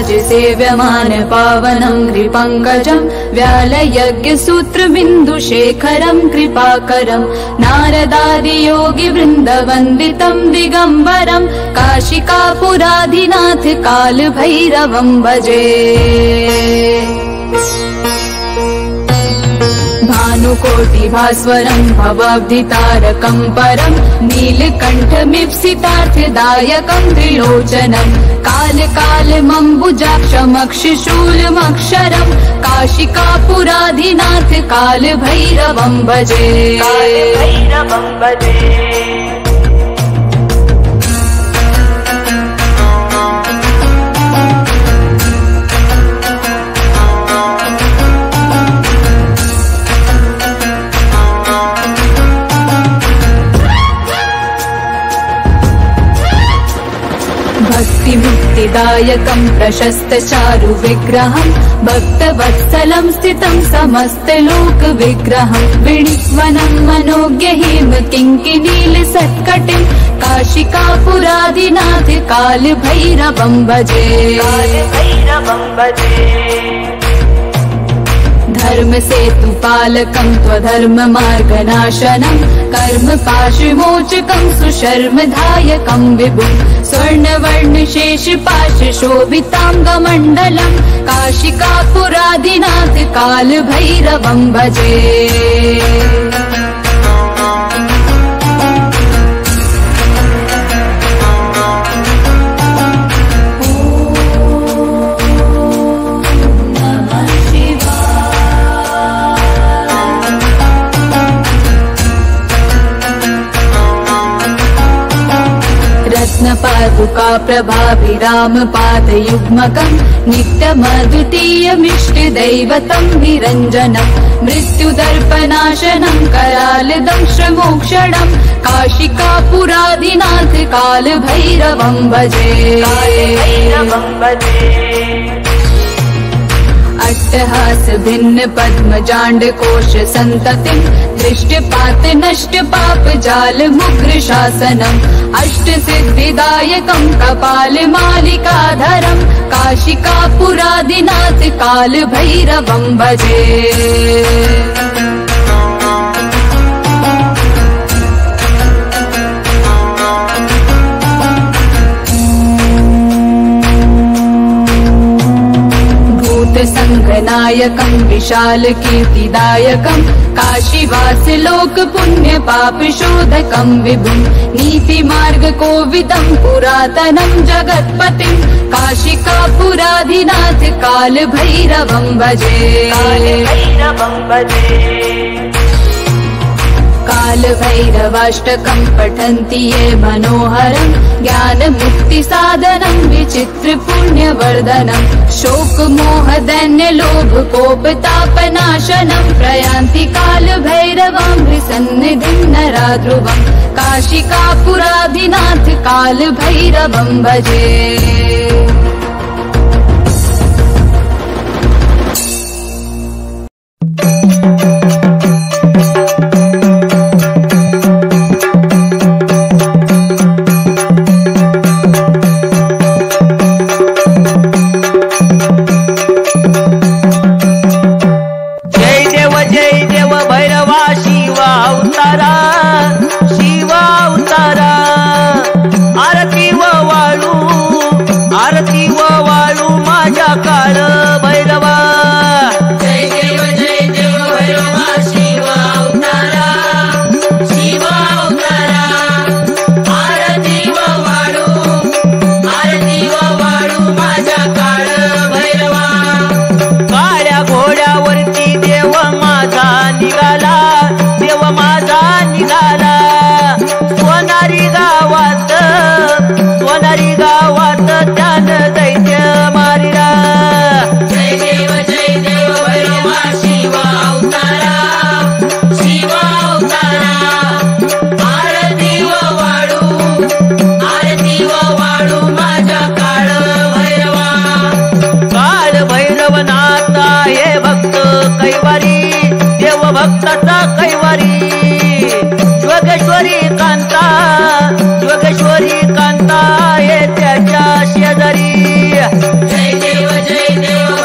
राज सेव्यमान पावनं कृपङ्कजं व्यालयज्ञसूत्रबिन्दुशेखरं कृपाकरं नारदादियोगी वृन्दवन्दितं दिगम्बरं काशिकापुराधिनाथ कालभैरवं भजे। भानुकोटिभास्वरं भवाब्धितारकं परं नीलकण्ठमीप्सितार्थदायकं त्रिलोचनं कालकालमम्बुजाक्षमक्षशूलमक्षरं काशिकापुराधिनाथ कालभैरवं भजे। भक्तिमुक्तिदायकं प्रशस्तचारु विग्रहं भक्तवत्सलं स्थितं समस्तलोकविग्रहं विणिक्वनं मनोज्ञ हेम किङ्किनीलसत्कटिं काशिकापुराधिनाथ कालभैरवं भजे। धर्मसेतुपालकं त्वधर्ममार्गनाशनं कर्मपाशमोचकं सुशर्मधायकं विभुं स्वर्णवर्णशेषपाशशोभिताङ्गमण्डलं काशिकापुराधिनाथ कालभैरवं भजे। रत्नपादुका प्रभाभिरामपादयुग्मकं नित्यमद्वितीयमिष्टदैवतं निरञ्जनं मृत्युदर्पनाशनं करालदंशमोक्षणं काशिकापुराधिनाथ कालभैरवं भजे। अट्टहास भिन्न पद्मजाण्डकोश सन्ततिं दृष्टपात नष्ट पाप जाल मुग्र शासनम् अष्टसिद्धिदायकं कपालमालिकाधरं काशिकापुराधिनाथ कालभैरवं भजे। संघनायकं विशाल कीर्तिदायकं काशीवास लोक पुण्य पाप शोधकं विभुं नीतिमार्ग कोविदं पुरातनं जगत्पतिं काशिकापुराधिनाथ कालभैरवं भजे। कालभैरवाष्टकं पठन्ति ये मनोहरं ज्ञानमुक्तिसाधनं विचित्रपुण्यवर्धनं शोकमोहदैन्यलोभकोपतापनाशनं प्रयान्ति कालभैरवं हृसन्निधिं नराध्रुवं काशिकापुराधिनाथ कालभैरवं भजे। योगेश्वरी कांता ये त्याच्या शेजारी जय देव देव